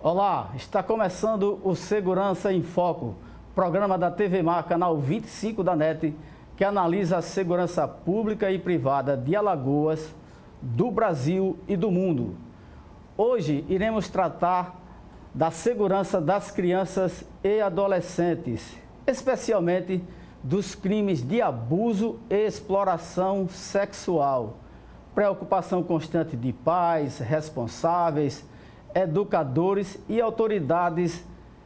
Olá, está começando o Segurança em Foco, programa da TV Mar, canal 25 da NET, que analisa a segurança pública e privada de Alagoas, do Brasil e do mundo. Hoje iremos tratar da segurança das crianças e adolescentes, especialmente dos crimes de abuso e exploração sexual, preocupação constante de pais, responsáveis, educadores e autoridades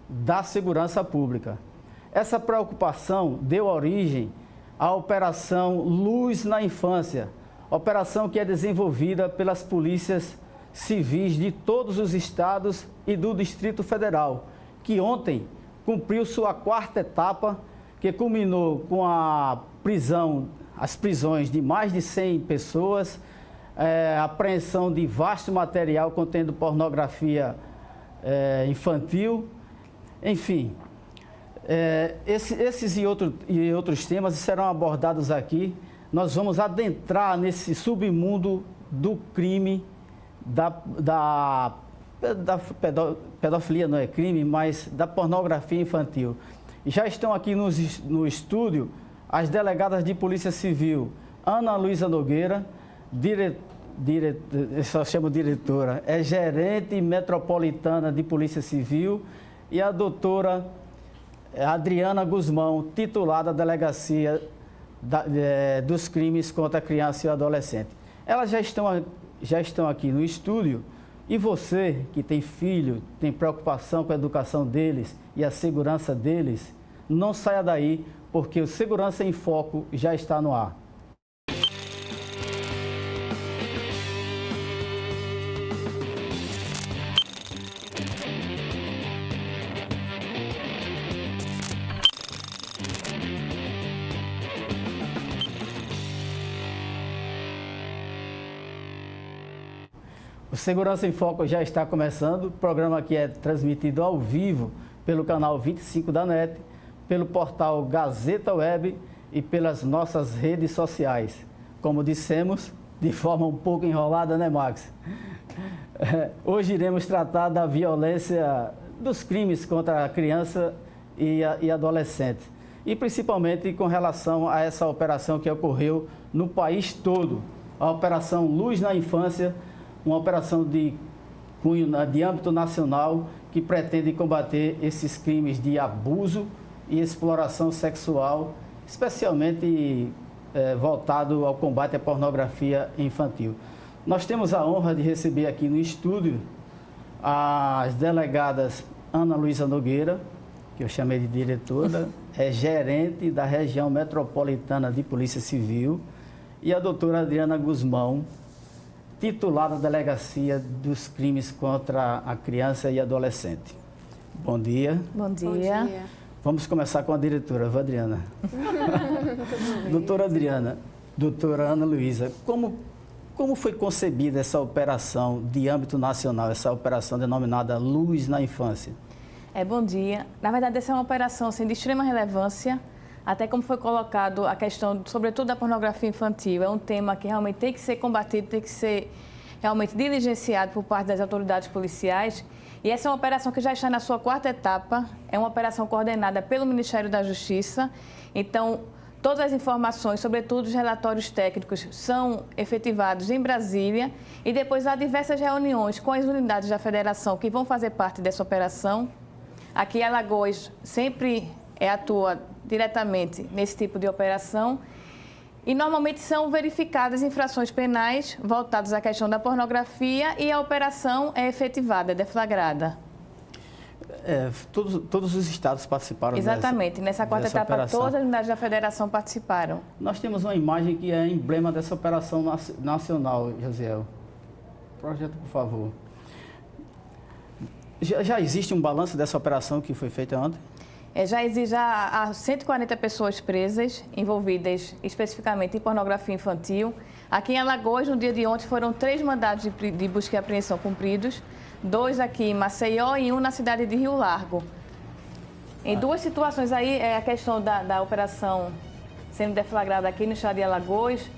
da segurança pública. Essa preocupação deu origem à Operação Luz na Infância, operação que é desenvolvida pelas polícias civis de todos os estados e do Distrito Federal, que ontem cumpriu sua quarta etapa, que culminou com as prisões de mais de 100 pessoas, apreensão de vasto material contendo pornografia infantil, enfim. Esses e outros temas serão abordados aqui. Nós vamos adentrar nesse submundo do crime, da pedofilia não é crime, mas da pornografia infantil. E já estão aqui no estúdio as delegadas de Polícia Civil, Ana Luísa Nogueira, eu só chamo diretora, é gerente metropolitana de Polícia Civil, e a doutora Adriana Guzmão, titular da Delegacia dos Crimes contra a Criança e o Adolescente. Elas já estão aqui no estúdio, e você que tem filho, tem preocupação com a educação deles e a segurança deles, não saia daí, porque o Segurança em Foco já está no ar. O Segurança em Foco já está começando, o programa que é transmitido ao vivo pelo canal 25 da NET, pelo portal Gazeta Web e pelas nossas redes sociais. Como dissemos, de forma um pouco enrolada, né, Max? Hoje iremos tratar da violência, dos crimes contra a criança e adolescente, e principalmente com relação a essa operação que ocorreu no país todo, a Operação Luz na Infância, uma operação de cunho de âmbito nacional que pretende combater esses crimes de abuso e exploração sexual, especialmente voltado ao combate à pornografia infantil. Nós temos a honra de receber aqui no estúdio as delegadas Ana Luísa Nogueira, que eu chamei de diretora, é gerente da região metropolitana de Polícia Civil, e a doutora Adriana Guzmão, titular da Delegacia dos Crimes contra a Criança e Adolescente. Bom dia. Bom dia. Bom dia. Vamos começar com a diretora, Adriana. Doutora Adriana, doutora Ana Luísa, como foi concebida essa operação de âmbito nacional, essa operação denominada Luz na Infância? Bom dia. Na verdade, essa é uma operação assim, de extrema relevância, até como foi colocado a questão, sobretudo, da pornografia infantil. É um tema que realmente tem que ser combatido, tem que ser realmente diligenciado por parte das autoridades policiais. E essa é uma operação que já está na sua quarta etapa, é uma operação coordenada pelo Ministério da Justiça. Então, todas as informações, sobretudo os relatórios técnicos, são efetivados em Brasília, e depois há diversas reuniões com as unidades da federação que vão fazer parte dessa operação. Aqui em Alagoas sempre atua diretamente nesse tipo de operação, e normalmente são verificadas infrações penais voltadas à questão da pornografia, e a operação é efetivada, é deflagrada. Todos os estados participaram. Exatamente, nessa quarta etapa operação. Todas as unidades da federação participaram. Nós temos uma imagem que é emblema dessa operação nacional, Josiel. Projeto, por favor. Já existe um balanço dessa operação que foi feita ontem? Já há 140 pessoas presas, envolvidas especificamente em pornografia infantil. Aqui em Alagoas, no dia de ontem, foram 3 mandados de busca e apreensão cumpridos, 2 aqui em Maceió e 1 na cidade de Rio Largo. Em 2 situações aí, é a questão da operação sendo deflagrada aqui no estado de Alagoas.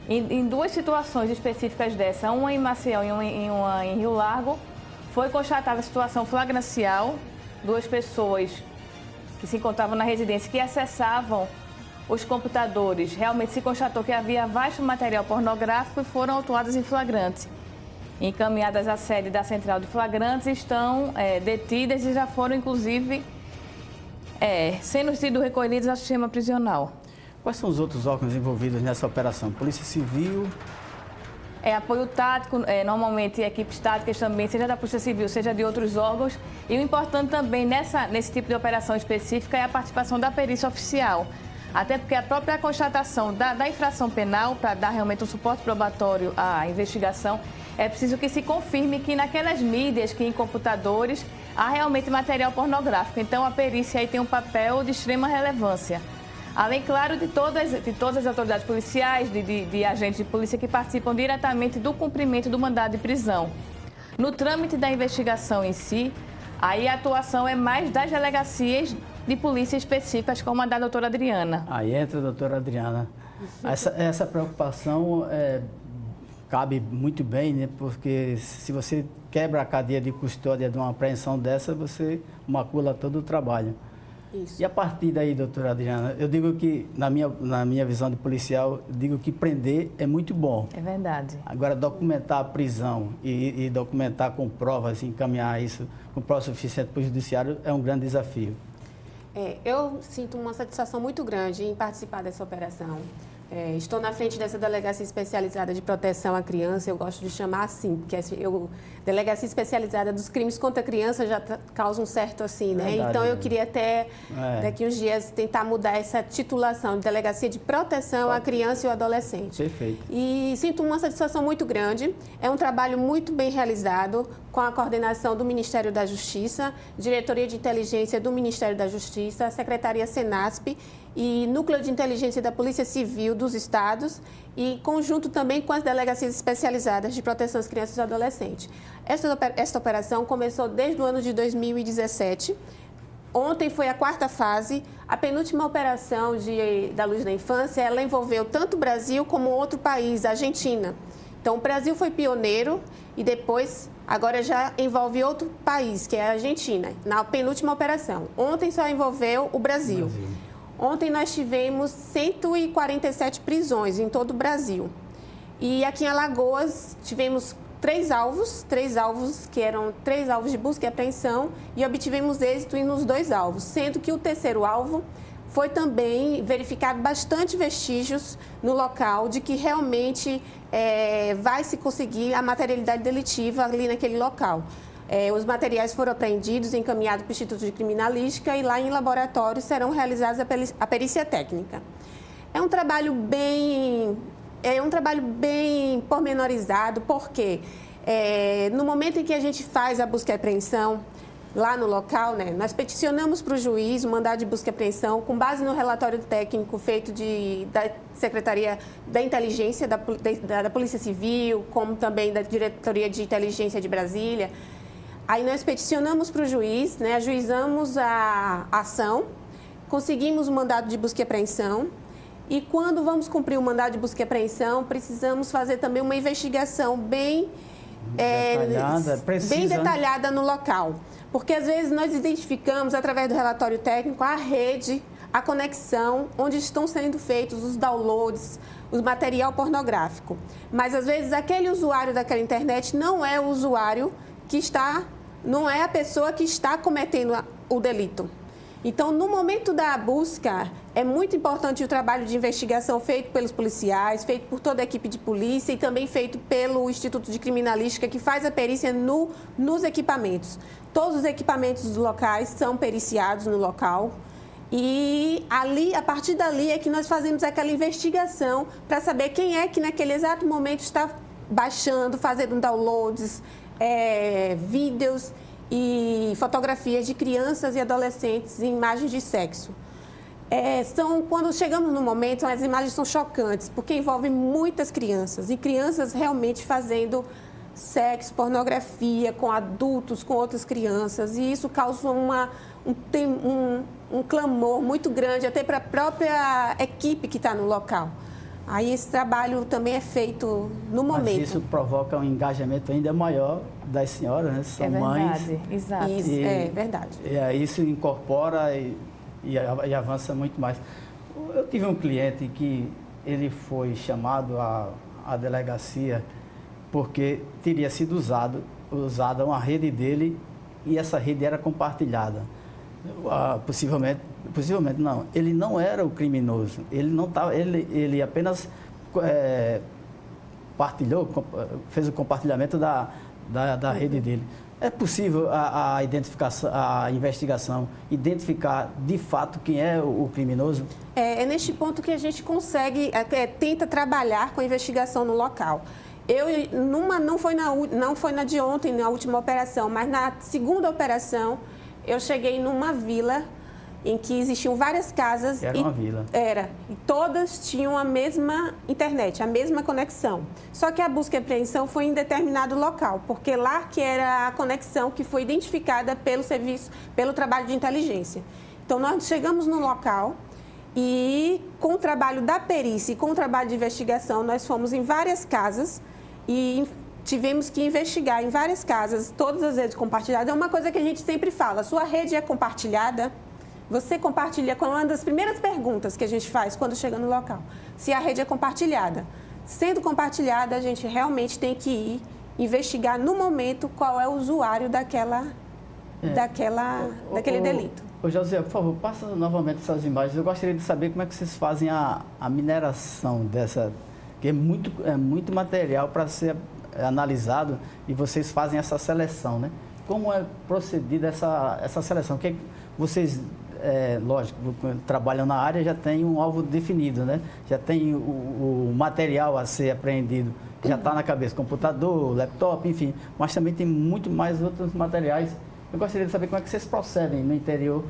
Em 2 situações específicas dessa, uma em Maceió e uma em Rio Largo, foi constatada a situação flagrancial, 2 pessoas que se encontravam na residência que acessavam os computadores. Realmente se constatou que havia vasto material pornográfico e foram autuadas em flagrante. Encaminhadas à sede da Central de Flagrantes, estão detidas e já foram, inclusive, sendo sido recolhidas ao sistema prisional. Quais são os outros órgãos envolvidos nessa operação? Polícia Civil? Apoio tático, normalmente equipes táticas também, seja da Polícia Civil, seja de outros órgãos. E o importante também nesse tipo de operação específica é a participação da perícia oficial. Até porque a própria constatação da infração penal, para dar realmente um suporte probatório à investigação, é preciso que se confirme que naquelas mídias, que em computadores, há realmente material pornográfico. Então a perícia aí tem um papel de extrema relevância. Além, claro, de todas as autoridades policiais, de agentes de polícia que participam diretamente do cumprimento do mandado de prisão. No trâmite da investigação em si, aí a atuação é mais das delegacias de polícia específicas, como a da doutora Adriana. Aí entra a doutora Adriana. Essa preocupação cabe muito bem, né? Porque se você quebra a cadeia de custódia de uma apreensão dessa, você macula todo o trabalho. Isso. E a partir daí, doutora Adriana, eu digo que, na minha visão de policial, eu digo que prender é muito bom. É verdade. Agora, documentar a prisão e documentar com provas, encaminhar isso com prova suficiente para o judiciário é um grande desafio. Eu sinto uma satisfação muito grande em participar dessa operação. Estou na frente dessa delegacia especializada de proteção à criança, eu gosto de chamar assim, porque delegacia especializada dos crimes contra a criança já causa um certo assim, né? Verdade, então eu queria até, daqui uns dias, tentar mudar essa titulação de delegacia de proteção à criança e ao adolescente. Perfeito. E sinto uma satisfação muito grande, é um trabalho muito bem realizado, com a coordenação do Ministério da Justiça, Diretoria de Inteligência do Ministério da Justiça, Secretaria Senasp e Núcleo de Inteligência da Polícia Civil dos Estados e conjunto também com as delegacias especializadas de proteção às crianças e adolescentes. Esta operação começou desde o ano de 2017. Ontem foi a 4ª fase. A penúltima operação da Luz da Infância, ela envolveu tanto o Brasil como outro país, a Argentina. Então, o Brasil foi pioneiro e depois, agora já envolve outro país, que é a Argentina, na penúltima operação. Ontem só envolveu o Brasil. Ontem nós tivemos 147 prisões em todo o Brasil. E aqui em Alagoas tivemos 3 alvos que eram 3 alvos de busca e apreensão e obtivemos êxito nos 2 alvos, sendo que o 3º alvo foi também verificado bastante vestígios no local de que realmente vai se conseguir a materialidade delitiva ali naquele local. Os materiais foram apreendidos, encaminhados para o Instituto de Criminalística e lá em laboratório serão realizadas a perícia técnica. É um trabalho bem pormenorizado, porque no momento em que a gente faz a busca e apreensão, lá no local, né, nós peticionamos para o juiz o mandado de busca e apreensão com base no relatório técnico feito da Secretaria da Inteligência da Polícia Civil, como também da Diretoria de Inteligência de Brasília. Aí nós peticionamos para o juiz, né, ajuizamos a ação, conseguimos o mandado de busca e apreensão e quando vamos cumprir o mandado de busca e apreensão, precisamos fazer também uma investigação bem detalhada no local. Porque às vezes nós identificamos, através do relatório técnico, a rede, a conexão, onde estão sendo feitos os downloads, o material pornográfico. Mas às vezes aquele usuário daquela internet não é o usuário não é a pessoa que está cometendo o delito. Então, no momento da busca, é muito importante o trabalho de investigação feito pelos policiais, feito por toda a equipe de polícia e também feito pelo Instituto de Criminalística, que faz a perícia nos equipamentos. Todos os equipamentos dos locais são periciados no local e a partir dali é que nós fazemos aquela investigação para saber quem é que naquele exato momento está baixando, fazendo downloads, vídeos e fotografias de crianças e adolescentes em imagens de sexo. Quando chegamos no momento, as imagens são chocantes, porque envolvem muitas crianças, e crianças realmente fazendo sexo, pornografia com adultos, com outras crianças, e isso causa um clamor muito grande, até para a própria equipe que está no local. Aí esse trabalho também é feito no momento. Mas isso provoca um engajamento ainda maior das senhoras, né? São mães. Exato. Isso, é verdade. E aí isso incorpora e avança muito mais. Eu tive um cliente que ele foi chamado à delegacia porque teria sido usada uma rede dele e essa rede era compartilhada. Possivelmente não. Ele não era o criminoso. Ele não tava, ele apenas partilhou, fez o compartilhamento da rede dele. É possível a investigação identificar de fato quem é o criminoso? É neste ponto que a gente consegue, tenta trabalhar com a investigação no local. Não foi na de ontem, na última operação, mas na segunda operação, eu cheguei numa vila em que existiam várias casas. Era uma vila. Era. E todas tinham a mesma internet, a mesma conexão. Só que a busca e apreensão foi em determinado local, porque lá que era a conexão que foi identificada pelo serviço, pelo trabalho de inteligência. Então, nós chegamos no local e, com o trabalho da perícia e com o trabalho de investigação, nós fomos em várias casas e tivemos que investigar em várias casas, todas as redes compartilhadas. É uma coisa que a gente sempre fala, sua rede é compartilhada? Você compartilha, com uma das primeiras perguntas que a gente faz quando chega no local, se a rede é compartilhada. Sendo compartilhada, a gente realmente tem que ir investigar no momento qual é o usuário daquele delito. Ô José, por favor, passa novamente essas imagens. Eu gostaria de saber como é que vocês fazem a mineração dessa, que é muito material para ser analisado e vocês fazem essa seleção, né? Como é procedida essa seleção? Que vocês, lógico, trabalham na área, já tem um alvo definido, né? Já tem o material a ser apreendido, já está na cabeça, computador, laptop, enfim, mas também tem muito mais outros materiais. Eu gostaria de saber como é que vocês procedem no interior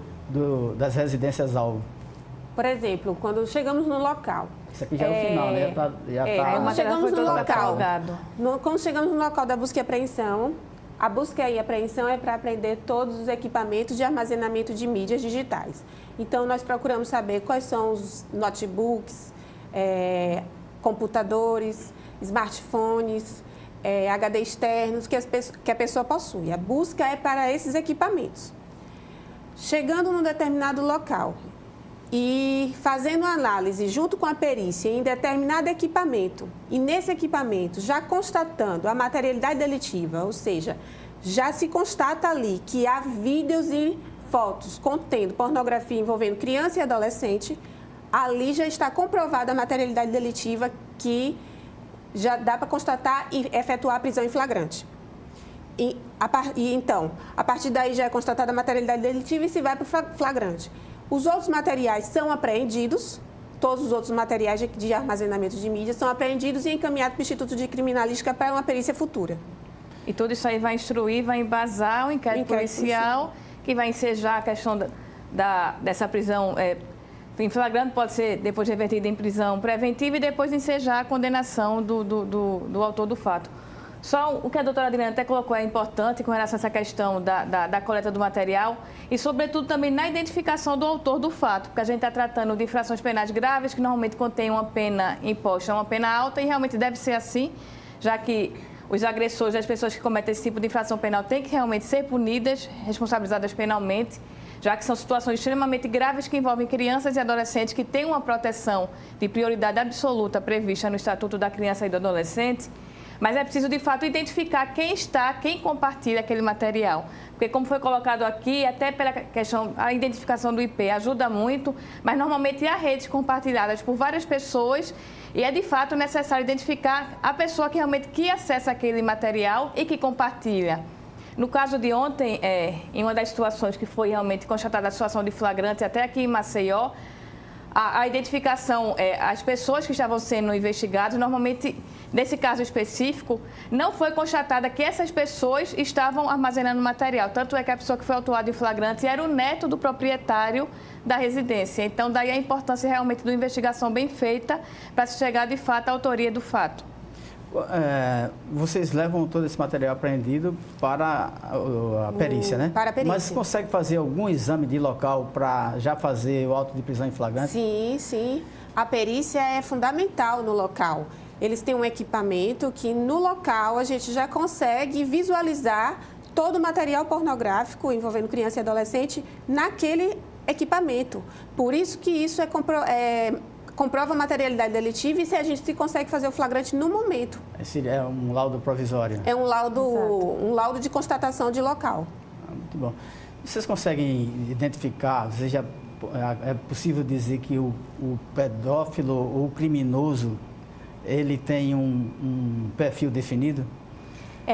das residências-alvo. Por exemplo, quando chegamos no local. Isso aqui já é o final, né? Quando chegamos no local, catalogado. Quando chegamos no local da busca e apreensão, a busca e apreensão é para apreender todos os equipamentos de armazenamento de mídias digitais. Então, nós procuramos saber quais são os notebooks, computadores, smartphones, HD externos que a pessoa possui. A busca é para esses equipamentos. Chegando num determinado local e fazendo análise junto com a perícia em determinado equipamento, e nesse equipamento já constatando a materialidade delitiva, ou seja, já se constata ali que há vídeos e fotos contendo pornografia envolvendo criança e adolescente, ali já está comprovada a materialidade delitiva que já dá para constatar e efetuar a prisão em flagrante. Então, a partir daí já é constatada a materialidade delitiva e se vai para o flagrante. Os outros materiais são apreendidos, todos os outros materiais de armazenamento de mídia são apreendidos e encaminhados para o Instituto de Criminalística para uma perícia futura. E tudo isso aí vai instruir, vai embasar o inquérito policial, que vai ensejar a questão dessa prisão em flagrante, pode ser depois revertida em prisão preventiva e depois ensejar a condenação do autor do fato. Só o que a doutora Adriana até colocou é importante com relação a essa questão da coleta do material e, sobretudo, também na identificação do autor do fato, porque a gente está tratando de infrações penais graves que normalmente contêm uma pena imposta, uma pena alta e realmente deve ser assim, já que os agressores, as pessoas que cometem esse tipo de infração penal têm que realmente ser punidas, responsabilizadas penalmente, já que são situações extremamente graves que envolvem crianças e adolescentes que têm uma proteção de prioridade absoluta prevista no Estatuto da Criança e do Adolescente. Mas é preciso, de fato, identificar quem compartilha aquele material. Porque, como foi colocado aqui, até pela questão, a identificação do IP ajuda muito, mas normalmente há redes compartilhadas por várias pessoas e é, de fato, necessário identificar a pessoa que realmente acessa aquele material e que compartilha. No caso de ontem, em uma das situações que foi realmente constatada a situação de flagrante, até aqui em Maceió, a identificação, as pessoas que estavam sendo investigadas, normalmente, nesse caso específico, não foi constatada que essas pessoas estavam armazenando material. Tanto é que a pessoa que foi autuada em flagrante era o neto do proprietário da residência. Então, daí a importância realmente de uma investigação bem feita para se chegar, de fato, à autoria do fato. Vocês levam todo esse material apreendido para a perícia, né? Para a perícia. Mas consegue fazer algum exame de local para já fazer o auto de prisão em flagrante? Sim, sim. A perícia é fundamental no local. Eles têm um equipamento que no local a gente já consegue visualizar todo o material pornográfico envolvendo criança e adolescente naquele equipamento. Por isso que isso comprova a materialidade delitiva e se a gente consegue fazer o flagrante no momento. Esse é um laudo provisório? É um laudo de constatação de local. Muito bom. Vocês conseguem identificar, é possível dizer que o pedófilo ou o criminoso, ele tem um perfil definido?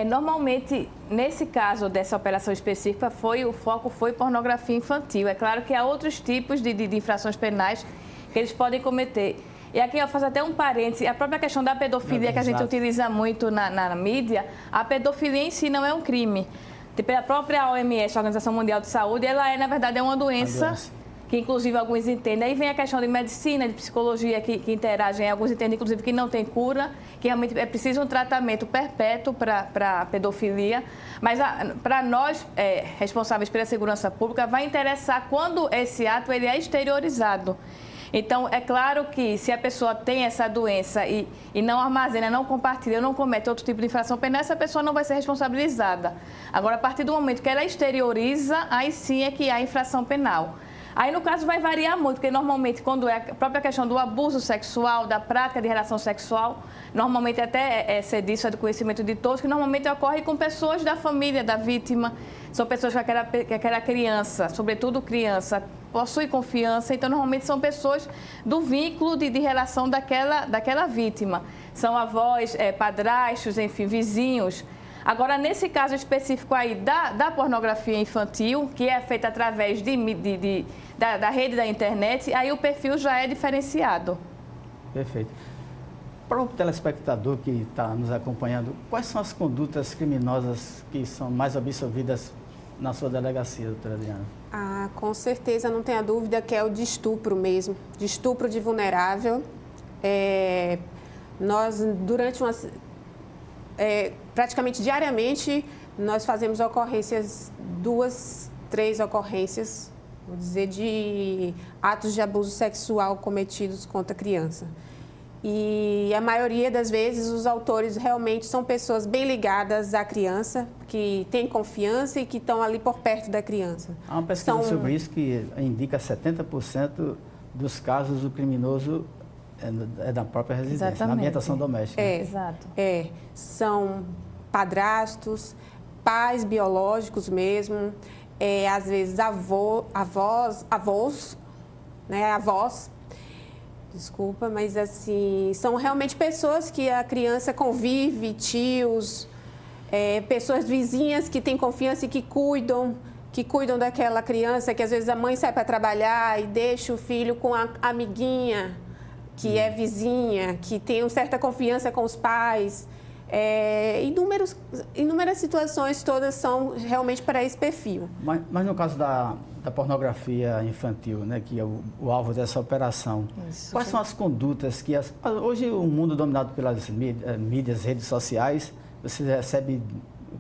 Normalmente, nesse caso dessa operação específica, o foco foi pornografia infantil. É claro que há outros tipos de infrações penais que eles podem cometer. E aqui eu faço até um parêntese, a própria questão da pedofilia que a gente utiliza muito na mídia, a pedofilia em si não é um crime. A própria OMS, a Organização Mundial de Saúde, ela na verdade, é uma doença que inclusive alguns entendem. Aí vem a questão de medicina, de psicologia que interagem, alguns entendem inclusive que não tem cura, que realmente é preciso um tratamento perpétuo para a pedofilia. Mas para nós, responsáveis pela segurança pública, vai interessar quando esse ato ele é exteriorizado. Então, é claro que se a pessoa tem essa doença e não armazena, não compartilha, não comete outro tipo de infração penal, essa pessoa não vai ser responsabilizada. Agora, a partir do momento que ela exterioriza, aí sim é que há infração penal. Aí, no caso, vai variar muito, porque normalmente, quando é a própria questão do abuso sexual, da prática de relação sexual, normalmente até disso é do conhecimento de todos, que normalmente ocorre com pessoas da família da vítima, são pessoas que aquela criança, sobretudo criança, possui confiança, então normalmente são pessoas do vínculo de relação daquela vítima. São avós, padrastos, enfim, vizinhos. Agora, nesse caso específico aí da pornografia infantil, que é feita através da rede da internet, aí o perfil já é diferenciado. Perfeito. Para o telespectador que está nos acompanhando, quais são as condutas criminosas que são mais absolvidas na sua delegacia, doutora Adriana? Com certeza, não tenha dúvida que é o de estupro mesmo, de estupro de vulnerável. Nós, praticamente diariamente, nós fazemos ocorrências, 2, 3 ocorrências, vou dizer, de atos de abuso sexual cometidos contra criança. E a maioria das vezes os autores realmente são pessoas bem ligadas à criança, que têm confiança e que estão ali por perto da criança. Há uma pesquisa sobre isso que indica 70% dos casos do criminoso é da própria residência, exatamente, na ambientação doméstica. Exato. São padrastos, pais biológicos mesmo, às vezes avós, desculpa, mas assim, são realmente pessoas que a criança convive, tios, pessoas vizinhas que têm confiança e que cuidam daquela criança, que às vezes a mãe sai para trabalhar e deixa o filho com a amiguinha, que é vizinha, que tem uma certa confiança com os pais. Inúmeras situações, todas são realmente para esse perfil. Mas no caso da pornografia infantil, né, que é o alvo dessa operação, isso, quais são as condutas que... Hoje, o mundo dominado pelas mídias, redes sociais, você recebe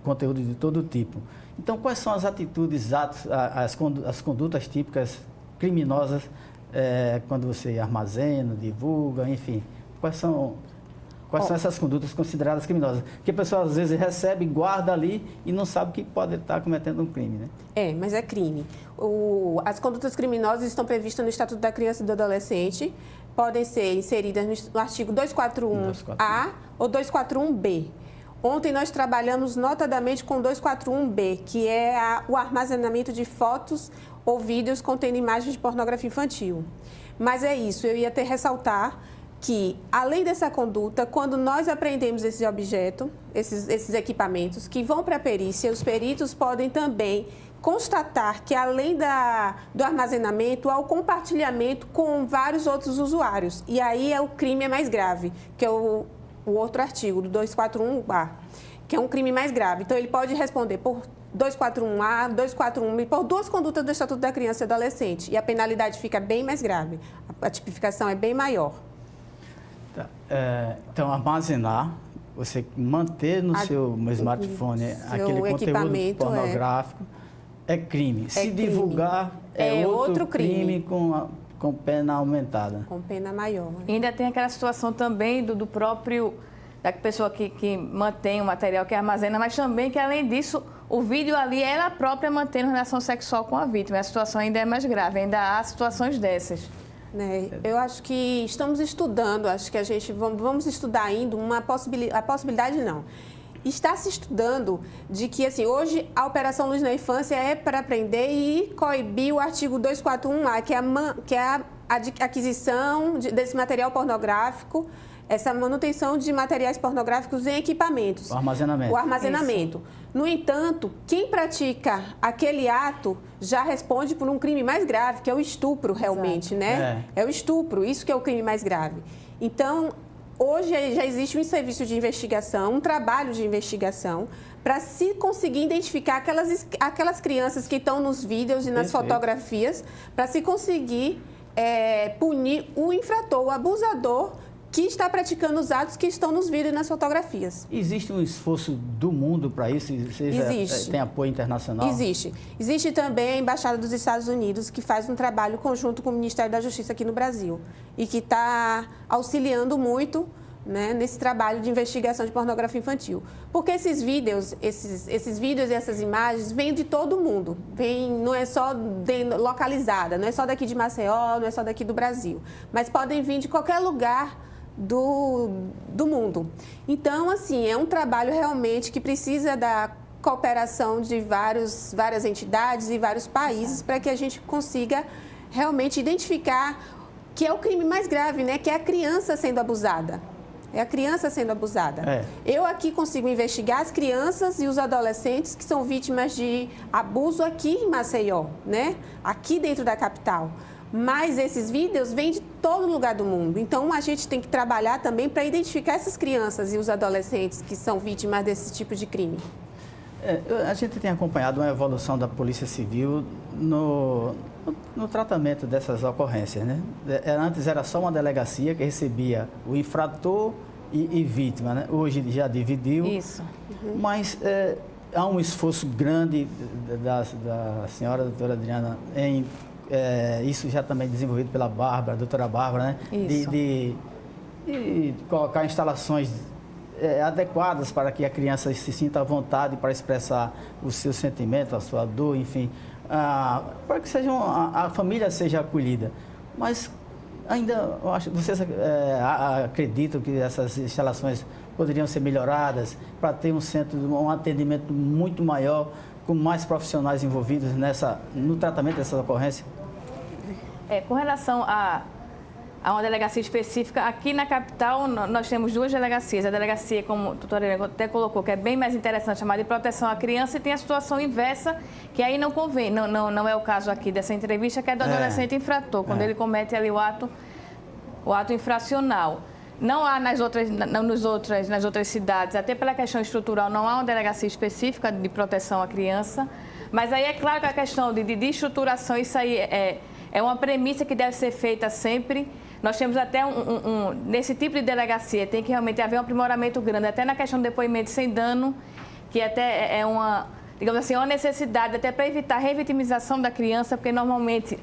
conteúdo de todo tipo. Então, quais são as atitudes, as condutas típicas criminosas quando você armazena, divulga, enfim? Quais são essas condutas consideradas criminosas? Porque a pessoa às vezes recebe, guarda ali e não sabe que pode estar cometendo um crime, né? Mas é crime. As condutas criminosas estão previstas no Estatuto da Criança e do Adolescente, podem ser inseridas no artigo 241A ou 241B. Ontem nós trabalhamos notadamente com 241B, que é o armazenamento de fotos ou vídeos contendo imagens de pornografia infantil. Mas é isso, eu ia até ressaltar que, além dessa conduta, quando nós apreendemos esse objeto, esses equipamentos que vão para a perícia, os peritos podem também constatar que, além do armazenamento, há o compartilhamento com vários outros usuários. E aí o crime é mais grave, que é o outro artigo, do 241A, que é um crime mais grave. Então, ele pode responder por 241A, 241B, por 2 condutas do Estatuto da Criança e do Adolescente. E a penalidade fica bem mais grave. A tipificação é bem maior. Então, armazenar, você manter no seu smartphone aquele conteúdo pornográfico é crime. Se divulgar é outro crime com com pena aumentada. Com pena maior. E ainda tem aquela situação também do próprio, da pessoa que mantém o material, que armazena, mas também que, além disso, o vídeo ali, ela própria mantendo relação sexual com a vítima. A situação ainda é mais grave, ainda há situações dessas. Eu acho que estamos estudando, acho que a gente vamos estudar ainda a possibilidade não. Está se estudando de que, assim, hoje a Operação Luz na Infância é para prender e coibir o artigo 241A, que é a aquisição desse material pornográfico, essa manutenção de materiais pornográficos em equipamentos. O armazenamento. O armazenamento. Isso. No entanto, quem pratica aquele ato já responde por um crime mais grave, que é o estupro, realmente, né? É o estupro, isso que é o crime mais grave. Então, hoje já existe um serviço de investigação, um trabalho de investigação, para se conseguir identificar aquelas crianças que estão nos vídeos e nas fotografias, para se conseguir punir o infrator, o abusador, que está praticando os atos que estão nos vídeos e nas fotografias. Existe um esforço do mundo para isso? Existe. Tem apoio internacional? Existe. Existe também a Embaixada dos Estados Unidos, que faz um trabalho conjunto com o Ministério da Justiça aqui no Brasil e que está auxiliando muito, né, nesse trabalho de investigação de pornografia infantil. Porque esses vídeos e essas imagens vêm de todo mundo. Não é só localizada, não é só daqui de Maceió, não é só daqui do Brasil. Mas podem vir de qualquer lugar do mundo. Então, assim, é um trabalho realmente que precisa da cooperação de várias entidades e vários países para que a gente consiga realmente identificar que é o crime mais grave, né? Que é a criança sendo abusada. É a criança sendo abusada. Eu aqui consigo investigar as crianças e os adolescentes que são vítimas de abuso aqui em Maceió, né? Aqui dentro da capital. Mas esses vídeos vêm de todo lugar do mundo. Então, a gente tem que trabalhar também para identificar essas crianças e os adolescentes que são vítimas desse tipo de crime. A gente tem acompanhado uma evolução da Polícia Civil no tratamento dessas ocorrências, né? Antes era só uma delegacia que recebia o infrator e vítima, né? Hoje já dividiu. Isso. Mas há um esforço grande da senhora doutora Adriana em isso já também desenvolvido pela Bárbara, a doutora Bárbara, né? Isso. De colocar instalações adequadas para que a criança se sinta à vontade para expressar o seu sentimento, a sua dor, enfim, para que a família seja acolhida. Mas ainda, vocês acreditam que essas instalações poderiam ser melhoradas para ter um atendimento muito maior, com mais profissionais envolvidos no tratamento dessas ocorrências? Com relação a uma delegacia específica, aqui na capital nós temos duas delegacias. A delegacia, como a doutora Helena até colocou, que é bem mais interessante, chamada de proteção à criança, e tem a situação inversa, que aí não convém, não é o caso aqui dessa entrevista, que é do adolescente infrator, quando ele comete ali o ato infracional. Não há nas outras cidades, até pela questão estrutural, não há uma delegacia específica de proteção à criança, mas aí é claro que a questão de estruturação, isso aí é uma premissa que deve ser feita sempre. Nós temos até nesse tipo de delegacia, tem que realmente haver um aprimoramento grande, até na questão do depoimento sem dano, que até é uma necessidade, até para evitar a revitimização da criança, porque normalmente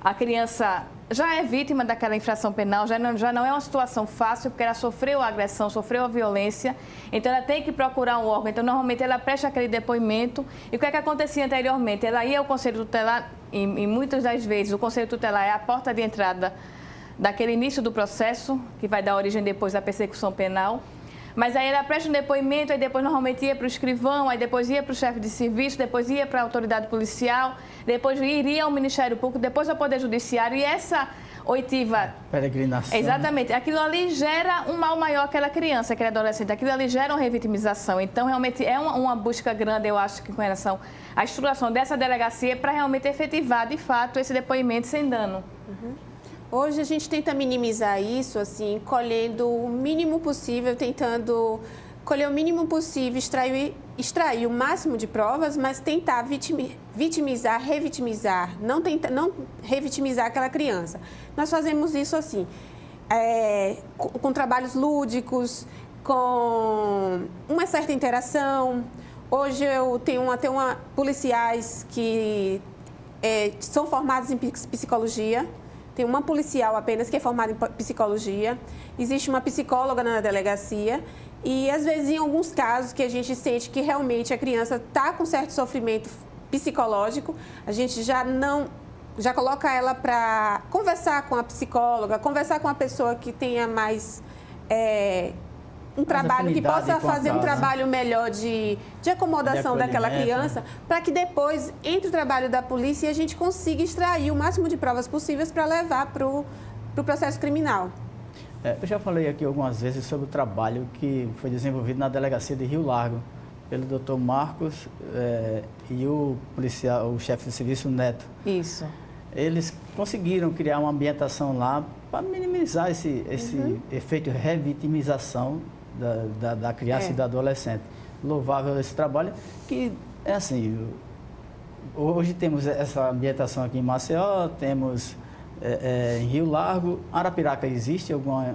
a criança já é vítima daquela infração penal, já não é uma situação fácil, porque ela sofreu a agressão, sofreu a violência, então ela tem que procurar um órgão. Então, normalmente, ela presta aquele depoimento. E o que é que acontecia anteriormente? Ela ia ao Conselho Tutelar, e muitas das vezes o Conselho Tutelar é a porta de entrada daquele início do processo, que vai dar origem depois à persecução penal. Mas aí ela presta um depoimento, aí depois normalmente ia para o escrivão, aí depois ia para o chefe de serviço, depois ia para a autoridade policial, depois iria ao Ministério Público, depois ao Poder Judiciário. E essa oitiva... peregrinação. Exatamente. Aquilo ali gera um mal maior àquela criança, aquele adolescente. Aquilo ali gera uma revitimização. Então, realmente, é uma busca grande, eu acho, que com relação à estruturação dessa delegacia para realmente efetivar, de fato, esse depoimento sem dano. Hoje a gente tenta minimizar isso, assim, colhendo o mínimo possível, tentando colher o mínimo possível, extrair o máximo de provas, mas tentar vitimizar, revitimizar, não revitimizar aquela criança. Nós fazemos isso assim, com trabalhos lúdicos, com uma certa interação. Hoje eu tenho até policiais que são formados em psicologia, tem uma policial apenas que é formada em psicologia, existe uma psicóloga na delegacia e, às vezes, em alguns casos que a gente sente que realmente a criança está com certo sofrimento psicológico, a gente já coloca ela para conversar com a psicóloga, conversar com a pessoa que tenha mais um trabalho, que possa fazer um trabalho melhor de acomodação daquela criança, para que depois, entre o trabalho da polícia, a gente consiga extrair o máximo de provas possíveis para levar para o processo criminal. Eu já falei aqui algumas vezes sobre o trabalho que foi desenvolvido na delegacia de Rio Largo, pelo Dr. Marcos e o policial, o chefe de serviço Neto. Isso. Eles conseguiram criar uma ambientação lá para minimizar esse efeito de revitimização da criança e do adolescente. Louvável esse trabalho, que é assim, hoje temos essa ambientação aqui em Maceió, temos em Rio Largo. Arapiraca, existe alguma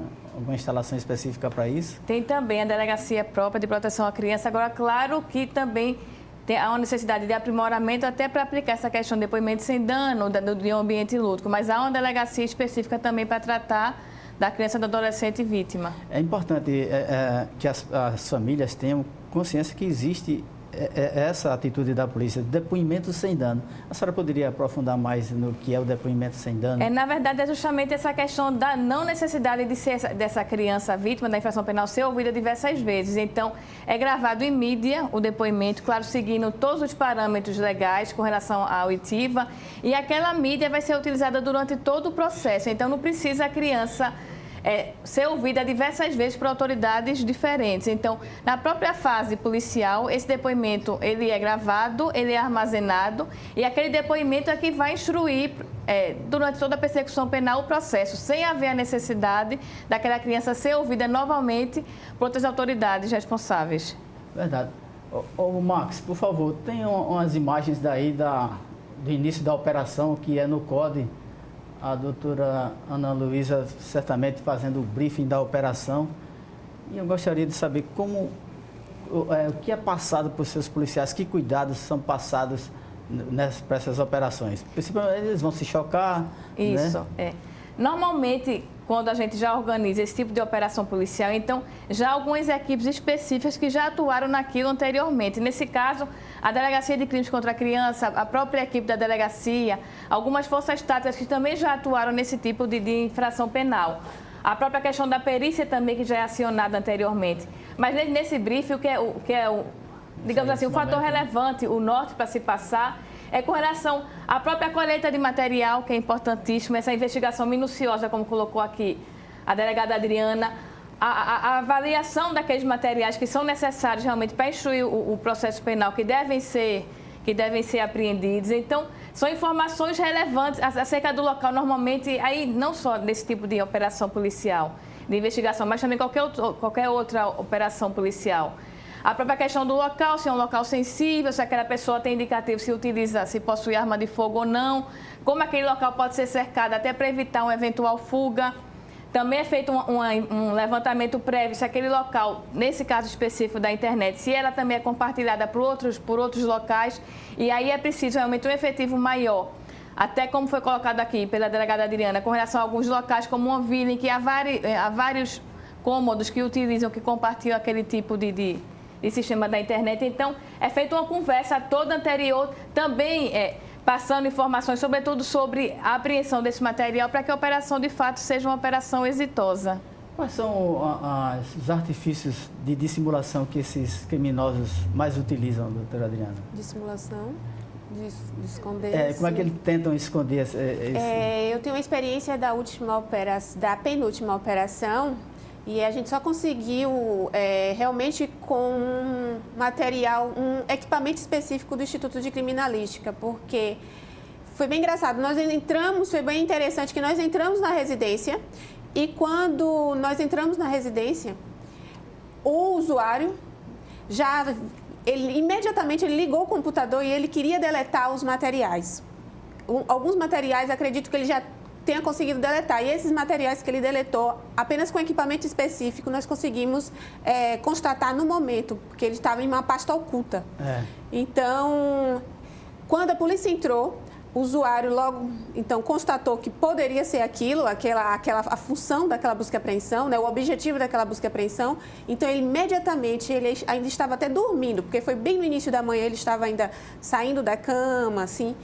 instalação específica para isso? Tem também a delegacia própria de proteção à criança. Agora, claro que também há uma necessidade de aprimoramento até para aplicar essa questão de depoimento sem dano de um ambiente lúdico, mas há uma delegacia específica também para tratar da criança e do adolescente vítima. É importante que as famílias tenham consciência que existe essa atitude da polícia, depoimento sem dano. A senhora poderia aprofundar mais no que é o depoimento sem dano? Na verdade, é justamente essa questão da não necessidade de ser dessa criança vítima da infração penal ser ouvida diversas vezes. Então, é gravado em mídia o depoimento, claro, seguindo todos os parâmetros legais com relação à oitiva, e aquela mídia vai ser utilizada durante todo o processo. Então, não precisa a criança ser ouvida diversas vezes por autoridades diferentes. Então, na própria fase policial, esse depoimento ele é gravado, ele é armazenado, e aquele depoimento é que vai instruir durante toda a persecução penal o processo, sem haver a necessidade daquela criança ser ouvida novamente por outras autoridades responsáveis. Verdade. Max, por favor, tem umas imagens daí do início da operação, que é no CODE. A doutora Ana Luísa certamente fazendo o briefing da operação. E eu gostaria de saber o que é passado por seus policiais, que cuidados são passados para essas operações. Principalmente, eles vão se chocar. Isso, né? Normalmente, quando a gente já organiza esse tipo de operação policial, então, já há algumas equipes específicas que já atuaram naquilo anteriormente. Nesse caso, a Delegacia de Crimes contra a Criança, a própria equipe da delegacia, algumas forças táticas que também já atuaram nesse tipo de infração penal. A própria questão da perícia também, que já é acionada anteriormente. Mas nesse briefing, o que é digamos assim, um fator relevante, o norte para se passar, é com relação à própria colheita de material, que é importantíssimo, essa investigação minuciosa, como colocou aqui a delegada Adriana, a avaliação daqueles materiais que são necessários realmente para instruir o processo penal, que devem ser apreendidos. Então, são informações relevantes acerca do local, normalmente, aí não só desse tipo de operação policial, de investigação, mas também qualquer outra operação policial. A própria questão do local, se é um local sensível, se aquela pessoa tem indicativo, se possui arma de fogo ou não, como aquele local pode ser cercado até para evitar uma eventual fuga. Também é feito um levantamento prévio se aquele local, nesse caso específico da internet, se ela também é compartilhada por outros locais, e aí é preciso realmente um efetivo maior. Até como foi colocado aqui pela delegada Adriana, com relação a alguns locais como uma vila em que há vários cômodos que compartilham aquele tipo de sistema da internet. Então, é feita uma conversa toda anterior, também passando informações, sobretudo sobre a apreensão desse material, para que a operação, de fato, seja uma operação exitosa. Quais são os artifícios de dissimulação que esses criminosos mais utilizam, doutora Adriana? Dissimulação? De esconder? Como é que eles tentam esconder esse... Eu tenho uma experiência da penúltima operação, e a gente só conseguiu realmente com um equipamento específico do Instituto de Criminalística, porque foi bem engraçado. Foi bem interessante que nós entramos na residência, e quando nós entramos na residência, o usuário imediatamente ele ligou o computador e ele queria deletar os materiais. Alguns materiais, acredito que ele já tenha conseguido deletar. E esses materiais que ele deletou, apenas com equipamento específico, nós conseguimos constatar no momento, porque ele estava em uma pasta oculta. Então, quando a polícia entrou, O usuário logo, então, constatou que poderia ser aquilo, a função daquela busca e apreensão, né, o objetivo daquela busca e apreensão. Então, ele imediatamente, ele ainda estava até dormindo, porque foi bem no início da manhã, ele estava ainda saindo da cama, assim.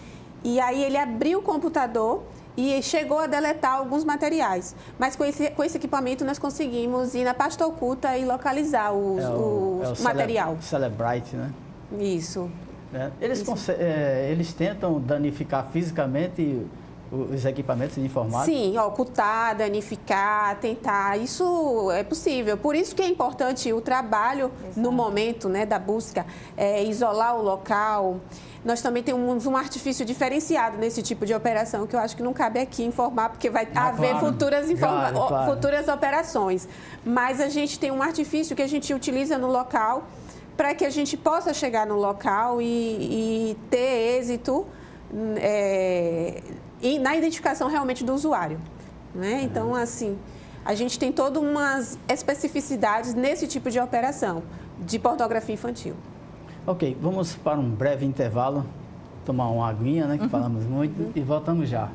E aí, ele abriu o computador e chegou a deletar alguns materiais. Mas com esse equipamento, nós conseguimos ir na pasta oculta e localizar o material. Cellebrite, né? Isso. Eles tentam danificar fisicamente os equipamentos de informática? Sim, ocultar, danificar, tentar, isso é possível. Por isso que é importante o trabalho no momento, né, da busca, isolar o local. Nós também temos um artifício diferenciado nesse tipo de operação, que eu acho que não cabe aqui informar, porque vai haver futuras operações. Mas a gente tem um artifício que a gente utiliza no local para que a gente possa chegar no local e ter êxito na identificação realmente do usuário, né? Então, assim, a gente tem todas umas especificidades nesse tipo de operação de pornografia infantil. Ok, vamos para um breve intervalo, tomar uma aguinha, né, que falamos muito, e voltamos já.